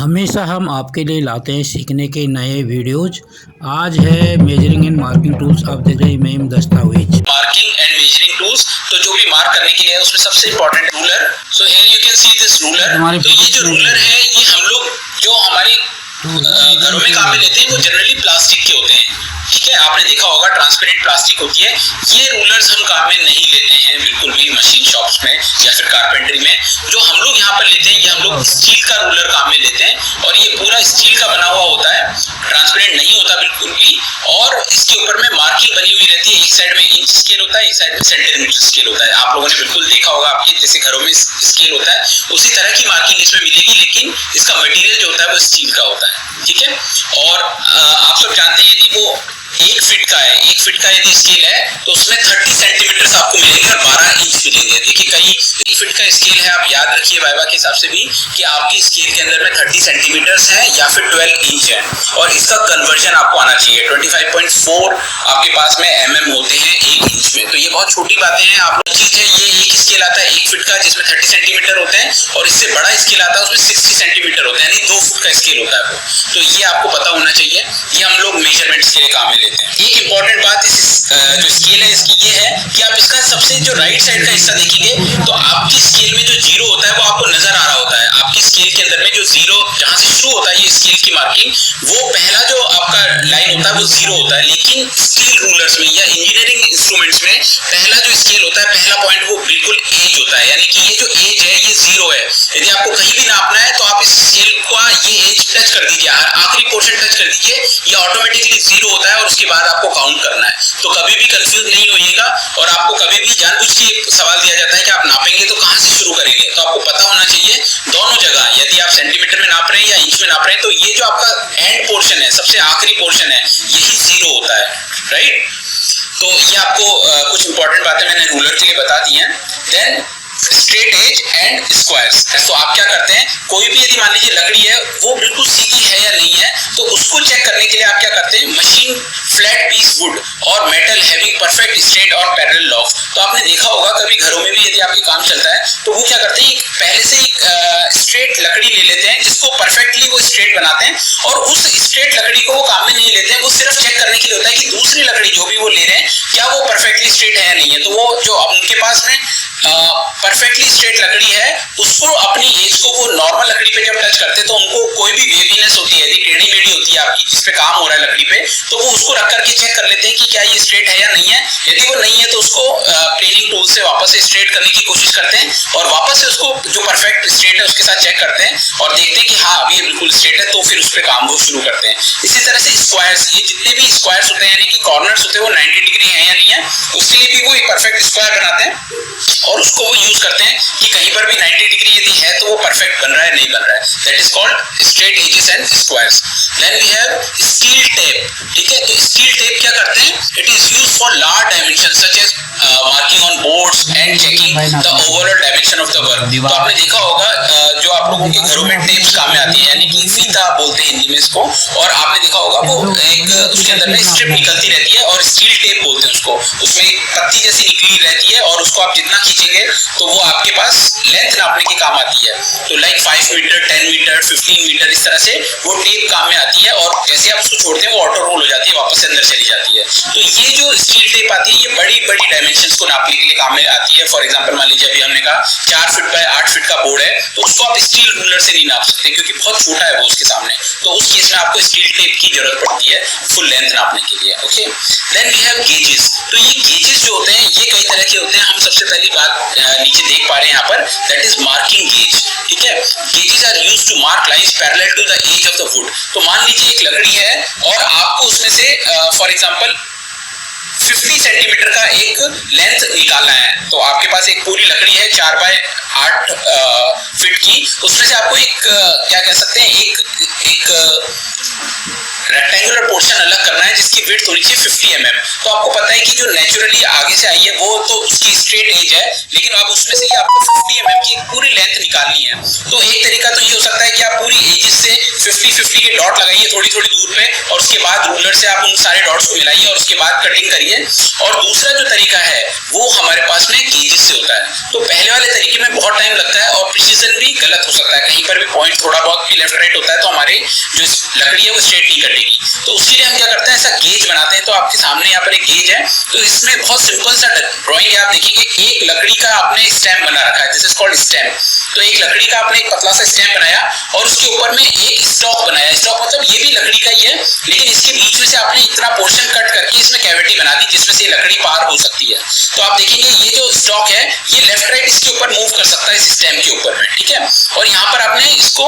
हमेशा हम आपके लिए लाते हैं सीखने के नए वीडियोज। आज है मेजरिंग एंड मार्किंग टूल्स। आप देख रहे हैं मेम दस्तावेज मार्किंग एंड मेजरिंग टूल्स। तो जो भी मार्क करने के लिए है उसमें सबसे important ruler. So here you can see this ruler. तो ये जो रूलर है ये हम लोग जो हमारे घरों में काम में लेते हैं वो जनरली प्लास्टिक के होते हैं। ठीक है, आपने देखा होगा ट्रांसपेरेंट प्लास्टिक होती है। ये रूलर्स हम काम में नहीं लेते हैं बिल्कुल भी मशीन शॉप्स में या फिर कारपेंटरी में। जो हम लोग यहाँ पर लेते हैं ये हम लोग स्टील का रूलर काम में लेते हैं और ये पूरा स्टील का बना हुआ होता है, ट्रांसपेरेंट नहीं होता बिल्कुल भी। और इसके ऊपर में मार्किंग बनी हुई रहती है। एक साइड में इंच स्केल होता है, एक साइड में सेंटीमीटर स्केल होता है। आप लोगों ने बिल्कुल देखा होगा आपके जैसे घरों में स्केल होता है उसी तरह की मार्किंग इसमें मिलेगी, लेकिन इसका मटेरियल जो होता है वो स्टील का होता है। ठीक है, और आप सब जानते हैं यदि वो 1 फीट का है, 1 फीट का यदि स्केल है तो उसमें 30 सेंटीमीटर आपको मिलेंगे और 12 इंच मिलेंगे। देखिए कहीं 1 फीट का स्केल है, आप याद रखिए वाइवा के हिसाब से भी कि आपकी स्केल के अंदर में 30 सेंटीमीटर है या फिर 12 इंच है। और इसका कन्वर्जन आपको आना चाहिए 25.4 आपके पास में mm होते हैं 1 इंच में। तो ये बहुत छोटी बातें हैं। आप लोग चीज है, ये एक स्केल आता है 1 फीट का जिसमें 30 सेंटीमीटर होते हैं और इससे बड़ा स्केल आता है उसमें 60 सेंटीमीटर होता है, यानी 2 फुट का स्केल होता है वो। तो ये आपको पता होना चाहिए। ये हम लोग मेजरमेंट्स के लिए काम में लेते हैं। एक इंपॉर्टेंट बात इस जो स्केल है इसकी ये है कि आप इसका सबसे जो राइट साइड का हिस्सा देखेंगे तो आपकी स्केल में जो जीरो होता है वो आपको नजर आ रहा होता है। आपकी स्केल के अंदर में जो जीरो जहां से शुरू होता है ये स्केल की मार्किंग, वो पहला जो आपका लाइन होता है वो जीरो होता है। लेकिन स्टील रूलर्स में या इंजीनियरिंग इंस्ट्रूमेंट्स में पहला जो स्केल होता है, पहला पॉइंट वो बिल्कुल एज होता है, यानी कि ये जो एज है ये जीरो है। यदि आपको कहीं भी नापना है तो आप इस स्केल का ये एज टच कर दीजिए, आखिरी पोर्शन टच कर दीजिए, ये ऑटोमेटिकली जीरो होता है और उसके बाद आपको काउंट करना है। तो कभी भी कंफ्यूज नहीं होइएगा और आपको कभी भी जानबूझ के सवाल दिया जाता है कि आप नापेंगे तो कहां से शुरू करेंगे, तो आपको पता होना चाहिए दोनों जगह, यदि आप सेंटीमीटर में नाप रहे हैं या इंच में नाप रहे हैं तो ये जो आपका एंड पोर्शन है, सबसे आखिरी पोर्शन है, यही जीरो होता है। राइट, तो ये आपको कुछ इंपॉर्टेंट बातें मैंने रूलर के लिए बता दी हैं। Then straight edge and squares. तो आप क्या करते हैं, कोई भी यदि मान लीजिए लकड़ी है वो बिल्कुल सीधी है या नहीं है तो उसको चेक करने के लिए आप क्या करते हैं, मशीन फ्लैट पीस वुड और मेटल हैविंग परफेक्ट स्ट्रेट और पैरेलल लॉक। तो आपने देखा होगा कभी घरों में भी यदि आपके काम चलता है तो वो क्या करते हैं, पहले से एक स्ट्रेट लकड़ी ले लेते हैं जिसको परफेक्टली वो स्ट्रेट बनाते हैं और उस स्ट्रेट लकड़ी को वो काम में नहीं लेते हैं। वो सिर्फ चेक करने के लिए होता है कि दूसरी लकड़ी जो भी वो ले रहे हैं क्या वो परफेक्टली स्ट्रेट है या नहीं है। तो वो जो उनके पास में परफेक्टली स्ट्रेट लकड़ी है उसको अपनी एज को वो नॉर्मल लकड़ी पे जब टच करते हैं तो उनको कोई भी वेवीनेस होती है, यदि टेढ़ी मेढ़ी होती है आपकी जिस पे काम हो रहा है लकड़ी पे, तो वो उसको रख करके चेक कर लेते हैं कि क्या ये स्ट्रेट है या नहीं है। यदि वो नहीं है तो उसको प्लेनिंग टूल से वापस से स्ट्रेट करने की कोशिश करते हैं और वापस से उसको जो परफेक्ट स्ट्रेट है उसके साथ चेक करते हैं और देखते हैं कि हाँ अभी ये बिल्कुल स्ट्रेट है, तो फिर उस पर काम वो शुरू करते हैं। इसी तरह से स्क्वायर्स, ये जितने भी स्क्वायर्स होते हैं यानी कि कॉर्नर्स होते हैं वो 90 डिग्री है या नहीं है, उसके लिए भी वो एक परफेक्ट स्क्वायर बनाते हैं और उसको वो यूज करते हैं कि कहीं पर भी 90 डिग्री यदि है तो वो परफेक्ट बन रहा है नहीं बन रहा है। That is called straight edges and squares. Then we have steel tape. ठीक है, तो स्टील टेप क्या करते हैं, it is used for large dimension such as marking on boards and checking the overall dimension of the work. तो आपने देखा होगा जो आप लोगों के घरों में टेप्स काम में आती है, यानी कि फीता बोलते हैं हिंदी में इसको, और आपने देखा होगा वो एक उसके अंदर में स्ट्रिप निकलती रहती है और स्टील टेप बोलते हैं उसको। उसमें एक पत्ती जैसी निकली रहती है और उसको आप जितना खींचेंगे तो वो आपके पास लेंथ नापने के काम आती है। तो लाइक 5 मीटर 10 मीटर 15 मीटर इस तरह से वो टेप काम में आती है और जैसे आप उसको छोड़ते हैं वो ऑटो रोल हो जाती है, वापस अंदर चली जाती है। तो ये जो स्टील टेप आती है ये बड़ी बड़ी डायमेंशंस को नापने के लिए काम में आती है। फॉर एग्जांपल मान लीजिए अभी हमने कहा 4 फीट बाय 8 फीट का बोर्ड है तो उसको आप स्टील रूलर से नहीं नाप सकते क्योंकि बहुत छोटा है वो उसके सामने। तो उस केस में आपको स्टील टेप की जरूरत पड़ती है फुल लेंथ नापने के लिए। Okay, then we have gauges. तो ये गेजेस जो होते हैं ये कई तरह के होते हैं। हम सबसे पहली बात नीचे देख पा रहे हैं यहाँ पर, दैट इज मार्किंग गेज। ठीक है, gauges are used to mark lines parallel to the edge of the wood. तो मान लीजिए एक लकड़ी है और आपको उसमें से फॉर एग्जांपल 50 सेंटीमीटर का एक लेंथ निकालना है। तो आपके पास एक पूरी लकड़ी है 4 बाय 8 फीट की, उसमें से आपको एक क्या कह सकते हैं एक रेक्टेंगुलर पोर्शन अलग करना है जिस इसकी विड्थ होनी चाहिए 50 mm। तो आपको पता है कि जो नेचुरली आगे से आई है वो तो उसकी स्ट्रेट एज है, लेकिन अब उसमें से आपको 50 mm की एक पूरी लेंथ निकालनी है। तो एक तरीका तो ये हो सकता है कि आप पूरी एजेस से 50-50 के डॉट लगाइए थोड़ी थोड़ी दूर पे, और उसके बाद रूलर से आप उन सारे डॉट्स को मिलाइए और उसके बाद कटिंग करिए। और दूसरा जो तरीका है वो हमारे पास में गेजेस से होता है। तो पहले वाले तरीके में बहुत टाइम लगता है और प्रिसीजन भी गलत हो सकता है, कहीं पर भी पॉइंट थोड़ा बहुत भी लेफ्ट राइट होता है तो हमारे जो लकड़ी है वो स्ट्रेट नहीं कटेगी। तो उसके लिए हम क्या करते हैं, ऐसा गेज बनाते हैं। तो आपके सामने यहाँ पर एक गेज है, तो इसमें बहुत सिंपल सा ड्राइंग है। आप देखेंगे एक लकड़ी का आपने स्टेम बना रखा है, दिस इज कॉल्ड स्टेम। तो एक लकड़ी का आपने एक पतला सा स्टेम बनाया और उसके ऊपर में एक स्टॉक बनाया। स्टॉक मतलब ये भी लकड़ी का ही है, लेकिन इसके बीच में से आपने इतना पोर्शन कट करके इसमें कैविटी बना दी जिसमें से लकड़ी पार हो सकती है। तो आप देखेंगे ये जो स्टॉक है ये लेफ्ट राइट इसके ऊपर मूव कर सकता है इस स्टेम के ऊपर में, ठीक है। और यहाँ पर आपने इसको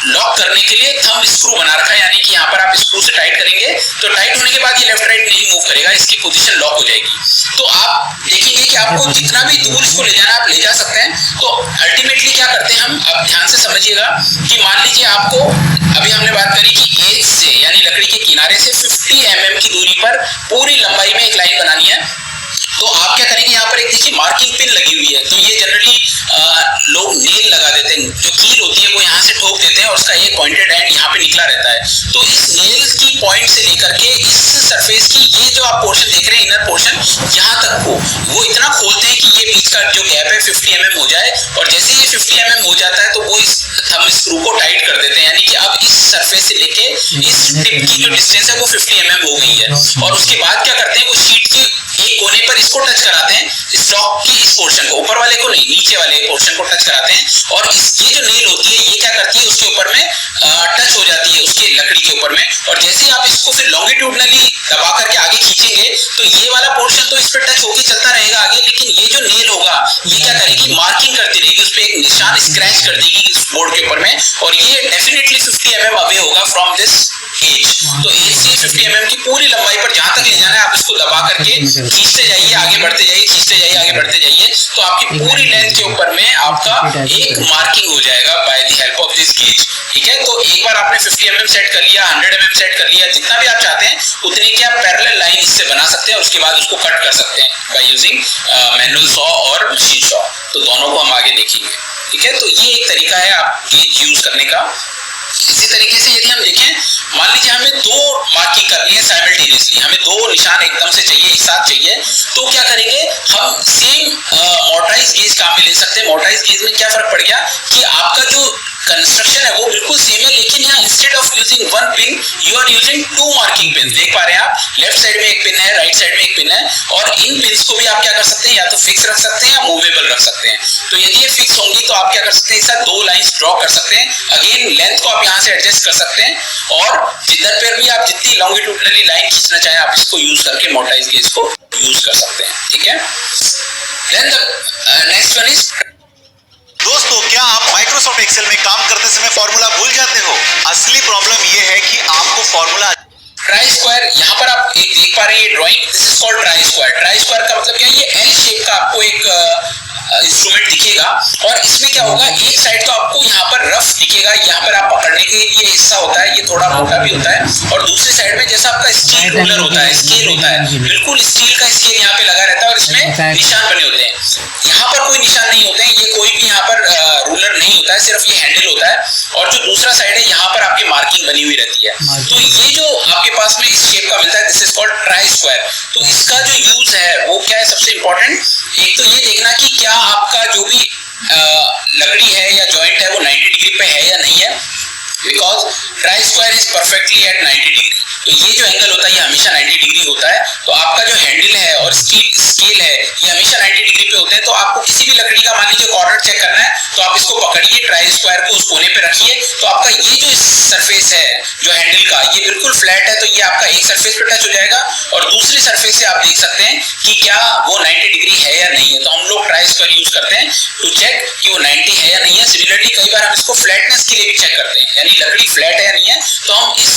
लॉक करने के लिए थंब स्क्रू बना रखा है, यानी कि यहाँ पर आप स्क्रू से टाइट करेंगे तो टाइट होने के बाद ये लेफ्ट राइट नहीं मूव करेगा, इसकी पोजीशन लॉक हो जाएगी। तो आप देखेंगे कि आपको जितना भी दूर इसको ले जाना आप ले जा सकते हैं। तो अल्टीमेटली क्या करते हैं हम, अब ध्यान से समझिएगा कि मान लीजिए आपको अभी हमने बात करी कि एज से यानी लकड़ी के किनारे से 50 mm की दूरी पर पूरी लंबाई में एक लाइन बनानी है। तो आप क्या करेंगे, यहाँ पर एक देखिए मार्किंग पिन लगी हुई है। तो ये जनरली लोग नेल लगा देते हैं, जो कील होती है वो यहाँ से ठोक देते हैं और उसका एक पॉइंटेड एंड यहाँ पे निकला रहता है। तो इस नेल की पॉइंट से लेकर के इस सरफेस की ये जो आप पोर्शन देख रहे हैं इनर पोर्शन यहाँ तक को वो इतना खोलते हैं कि ये बीच का जो गैप है 50 mm हो जाए। और जैसे ये 50 mm हो जाता है तो वो इस थंब स्क्रू को टाइट कर देते हैं, यानी कि अब इस सरफेस से लेके इस टिप की जो डिस्टेंस है वो 50 mm हो गई है। और उसके बाद क्या करते हैं, वो शीट के एक कोने पर इसको टच कराते हैं, स्टॉक की इस पोर्शन को, ऊपर वाले को नहीं नीचे वाले पोर्शन को टच कराते हैं। और ये जो नेल होती है ये क्या करती है, उसके ऊपर में टच हो जाती है उसके लकड़ी के ऊपर में। और जैसे ही आप इसको फिर लॉन्गिट्यूडनली दबा करके आगे खींचेंगे तो ये वाला पोर्शन तो इस पे टच होके चलता रहेगा आगे, लेकिन ये जो नेल होगा ये क्या करेगी, मार्किंग करती रहेगी, उस पे एक निशान स्क्रैच कर देगी इस बोर्ड के ऊपर में। और ये डेफिनेटली 50 mm अवे होगा फ्रॉम दिस एज। तो एज से 50 mm की पूरी लंबाई पर जहां तक ले जाना है आप इसको दबा करके खींचते जाइए, आगे बढ़ते जाइए, खींचते जाइए, आगे बढ़ते जाइए। तो आपकी पूरी लेंथ के ऊपर में आपका एक मार्किंग हो जाएगा by the help of this gauge, ठीक है। तो एक बार आपने 50 mm सेट कर लिया, 100 mm सेट कर लिया, जितना भी आप चाहते हैं उतनी की आप पैरेलल लाइन इससे बना सकते हैं। उसके बाद उसको कट कर सकते हैं बाय यूजिंग मैनुअल सॉ और मशीन सॉ। तो दोनों को हम आगे देखेंगे, ठीक है। तो ये एक तरीका है आप गेज यूज करने का। इसी तरीके से यदि हम देखें, मान लीजिए हमें दो मार्किंग करनी है साइमल्टेनियसली, हमें दो निशान एकदम से चाहिए, एक साथ चाहिए, तो क्या करेंगे हम सेम मोटराइज गेज काम में ले सकते हैं। मोटराइज गेज में क्या फर्क पड़ गया कि आपका जो कंस्ट्रक्शन है वो बिल्कुल सेम है, लेकिन यहाँ instead of using one pin you are using two marking pin. देख पा रहे हैं आप, लेफ्ट साइड में एक पिन है, राइट साइड में एक पिन है, और इन पिन्स को भी आप क्या कर सकते हैं, या तो फिक्स रख सकते हैं या मूवेबल रख सकते हैं। तो यदि ये फिक्स होंगी तो आप क्या कर सकते हैं, इसका दो लाइंस ड्रॉ कर सकते हैं। अगेन लेंथ को आप यहाँ से एडजस्ट कर सकते हैं, और जिधर पर भी आप जितनी लॉन्गिट्यूडनली लाइन खींचना चाहें आप इसको यूज करके मोटराइज गेज को यूज कर सकते हैं, ठीक है। Then the next one is, दोस्तों क्या आप माइक्रोसॉफ्ट एक्सेल में काम करते समय फॉर्मूला भूल जाते हो? असली प्रॉब्लम ये है कि आपको फॉर्मूला ट्राई स्क्वायर, यहाँ पर आप एक देख पा रहे हैं ये drawing, this is called try square. Try square का मतलब क्या है, ये एल शेप का आपको एक इंस्ट्रूमेंट दिखेगा, और इसमें क्या होगा, एक साइड तो आपको यहाँ पर रफ दिखेगा, यहाँ पर आप पकड़ने के लिए हिस्सा होता है, ये थोड़ा मोटा भी होता है, और दूसरी साइड में जैसा आपका स्टील रूलर होता है, स्केल होता है, बिल्कुल स्टील का स्केल यहाँ पे लगा रहता है, और इसमें निशान बने होते हैं। यहाँ पर कोई निशान नहीं होते हैं, ये कोई भी यहाँ पर रूलर नहीं होता है, सिर्फ ये हैंडल होता है, और जो दूसरा साइड है यहाँ पर आपकी मार्किंग बनी हुई रहती है। तो ये जो आपके पास में इस शेप का मिलता है, this is called try square. तो इसका जो यूज है वो क्या है, सबसे इंपॉर्टेंट एक तो ये देखना कि क्या आपका जो भी लकड़ी है या जॉइंट है वो 90 डिग्री पे है या नहीं है, because try square is perfectly at 90 degree. तो ये जो एंगल होता है ये हमेशा 90 डिग्री होता है। तो आपका जो हैंडल है और स्केल है ये हमेशा 90 डिग्री पे होते हैं। तो आपको किसी भी लकड़ी का मान लीजिए कॉर्नर चेक करना है तो आप इसको पकड़िए, ट्राई स्क्वायर को उस कोने पे रखिए, तो आपका ये जो सरफेस है जो हैंडल का ये बिल्कुल फ्लैट है, तो ये आपका एक सरफेस पे टच हो जाएगा, और दूसरी सरफेस से आप देख सकते हैं कि क्या वो 90 डिग्री है या नहीं है। तो हम लोग ट्राई स्क्वायर यूज करते हैं टू चेक कि वो 90 है या नहीं है। सिमिलरली कई बार हम इसको फ्लैटनेस के लिए भी चेक करते हैं, यानी लकड़ी फ्लैट है या नहीं है, तो हम इस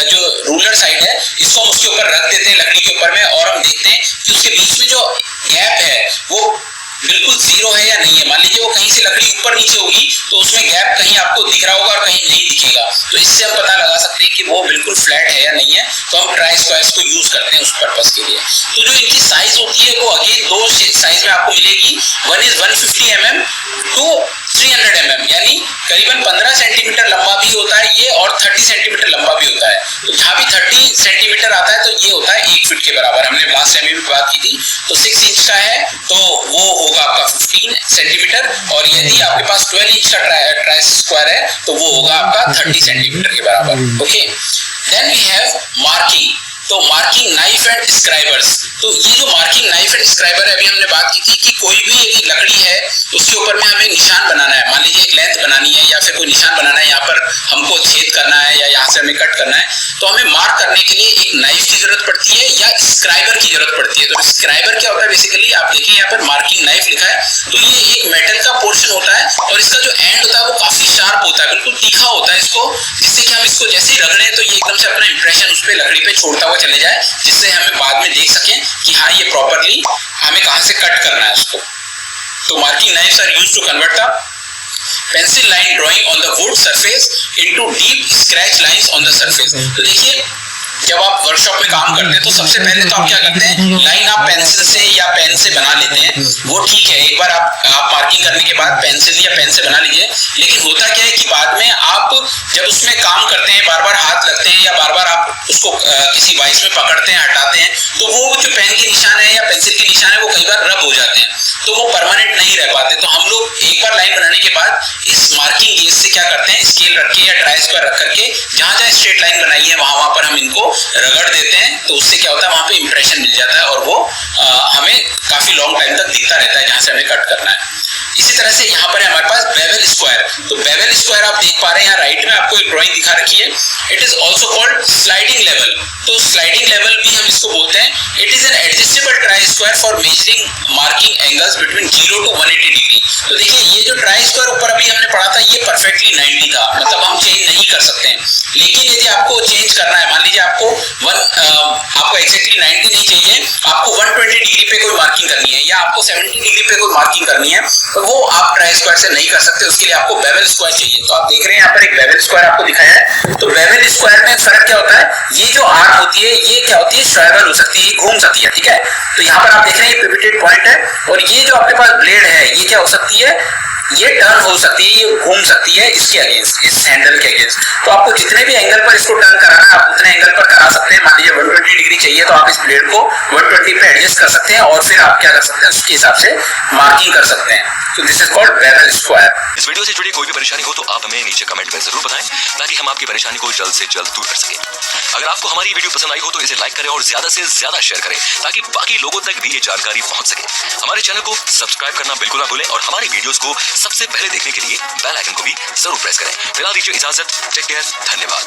जो रूलर साइड है इसको हम उसके ऊपर रख देते हैं लकड़ी के ऊपर में, और हम देखते हैं कि उसके बीच में जो गैप है वो बिल्कुल जीरो है या नहीं है। मान लीजिए वो कहीं से लकड़ी ऊपर नीचे होगी तो उसमें गैप कहीं आपको दिख रहा होगा और कहीं नहीं दिखेगा, तो इससे हम पता लगा सकते हैं कि वो बिल्कुल फ्लैट है या नहीं है, तो हम ट्राई स्क्वायर्स को यूज करते हैं उस पर्पस के लिए। तो जो इनकी साइज होती है वो अगेन दो साइज में आपको मिलेगी, one is 150 mm two 300 mm, यानी करीबन 15 सेंटीमीटर लंबा भी होता है ये और 30 सेंटीमीटर लंबा भी होता है। तो जहाँ भी 30 सेंटीमीटर आता है तो ये होता है 1 फीट के बराबर। हमने लास्ट टाइम भी बात की थी। तो 6 इंच का है तो वो होगा आपका 15 सेंटीमीटर, और यदि आपके पास 12 इंच का ट्राई स्क्वायर है तो वो होगा आपका 30 सेंटीमीटर के बराबर। Okay, then we have marking. तो मार्किंग नाइफ एंड स्क्राइबर्स। तो ये जो मार्किंग नाइफ एंड स्क्राइबर है, अभी हमने बात की थी कि कोई भी यदि लकड़ी है उसके ऊपर में हमें निशान बनाना है, मान लीजिए एक लेंथ बनानी है या फिर कोई निशान बनाना है, यहाँ पर हमको छेद करना है या यहाँ से हमें कट करना है, तो हमें मार्क करने के लिए एक नाइफ की जरूरत पड़ती है या स्क्राइबर की जरूरत पड़ती है। तो स्क्राइबर क्या होता है, बेसिकली आप देखिए यहाँ पर मार्किंग नाइफ लिखा है, तो ये एक मेटल का पोर्शन होता है और इसका जो एंड होता है वो काफी शार्प होता है, बिल्कुल तीखा होता है इसको, जिससे कि हम इसको जैसे ही रगड़े तो ये एकदम से अपना इंप्रेशन उस पर लकड़ी पे छोड़ता हुआ चले जाए, जिससे हमें बाद में देख सकें कि हाँ ये प्रॉपरली हमें कहाँ से कट करना है उसको। तो marking knives are used to convert the pencil line drawing on the wood surface into deep scratch lines on the surface. तो देखिए जब आप वर्कशॉप में काम करते हैं तो सबसे पहले तो आप क्या करते हैं, लाइन आप पेंसिल से या पेन से बना लेते हैं, वो ठीक है, एक बार आप मार्किंग करने के बाद पेंसिल या पेन से बना लीजिए। लेकिन होता क्या है कि बाद में आप जब उसमें काम करते हैं, बार बार हाथ लगते हैं या बार बार आप उसको किसी वाइस में पकड़ते हैं, हटाते हैं, तो वो जो पेन के निशान है या पेंसिल के निशान है वो कई बार रब हो जाते हैं, तो वो परमानेंट नहीं रह पाते। तो हम लोग एक बार लाइन बनाने के बाद इस मार्किंग गेज से क्या करते हैं, स्केल रख के या ट्राई स्क्वायर रख करके जहां जहां स्ट्रेट लाइन बनाई है वहां पर हम इनको रगड़ देते हैं, तो उससे क्या होता है वहां पे इंप्रेशन मिल जाता है और वो हमें काफी लॉन्ग टाइम तक दिखता रहता है जहां से हमें कट करना है। इसी तरह से यहाँ पर है हमारे पास बेवल स्क्वायर। तो बेवल स्क्वायर आप देख पा रहे हैं यहाँ राइट में आपको एक ड्राइंग दिखा रखी है, it is also called sliding level. तो स्लाइडिंग लेवल भी हम इसको बोलते हैं। It is an adjustable try square for measuring marking angles between 0 to 180 degree. तो देखिए ये जो ट्राई स्क्वायर ऊपर अभी हमने पढ़ा था ये परफेक्टली 90 था, मतलब हम चेंज नहीं कर सकते हैं। लेकिन यदि आपको चेंज करना है, मान लीजिए आपको आपको एक्जैक्टली 90 नहीं चाहिए, आपको 120 डिग्री पे कोई मार्किंग करनी है या आपको 70 डिग्री पे कोई मार्किंग करनी है, तो वो आप ट्राई स्क्वायर से नहीं कर सकते, उसके लिए आपको बेवल स्क्वायर चाहिए। तो आप देख रहे हैं यहाँ पर एक बेवल स्क्वायर आपको दिखाया है। तो बेवल स्क्वायर में फर्क क्या होता है, ये जो आर्म होती है ये क्या होती है, स्वाइवल हो सकती है, ये घूम सकती है, ठीक है। तो यहाँ पर आप देख रहे हैं ये पिवटेड पॉइंट है और ये जो आपके पास ब्लेड है ये क्या हो सकती है, ये टर्न हो सकती है, ये घूम सकती है इसके अगेंस्ट, इस हैंडल के अगेंस्ट। तो आपको जितने भी एंगल पर इसको टर्न कराना है आप उतने एंगल पर करा सकते हैं। मान लीजिए 120 डिग्री चाहिए तो आप इस ब्लेड को 120 पे एडजस्ट कर सकते हैं और फिर आप क्या कर सकते हैं उसके हिसाब से मार्किंग कर सकते हैं। तो this is called bevel square. इस वीडियो से जुड़ी कोई भी परेशानी हो तो आप हमें नीचे कमेंट में जरूर बताएं ताकि हम आपकी परेशानी को जल्द से जल्द दूर कर सकें। अगर आपको हमारी वीडियो पसंद आई हो तो इसे लाइक करें और ज्यादा से ज्यादा शेयर करें ताकि बाकी लोगों तक भी ये जानकारी पहुंच सके। हमारे चैनल को सब्सक्राइब करना बिल्कुल ना भूलें और हमारी वीडियोस को सबसे पहले देखने के लिए बेल आइकन को भी जरूर प्रेस करें। फिलहाल दीजिए इजाजत, टेक केयर, धन्यवाद।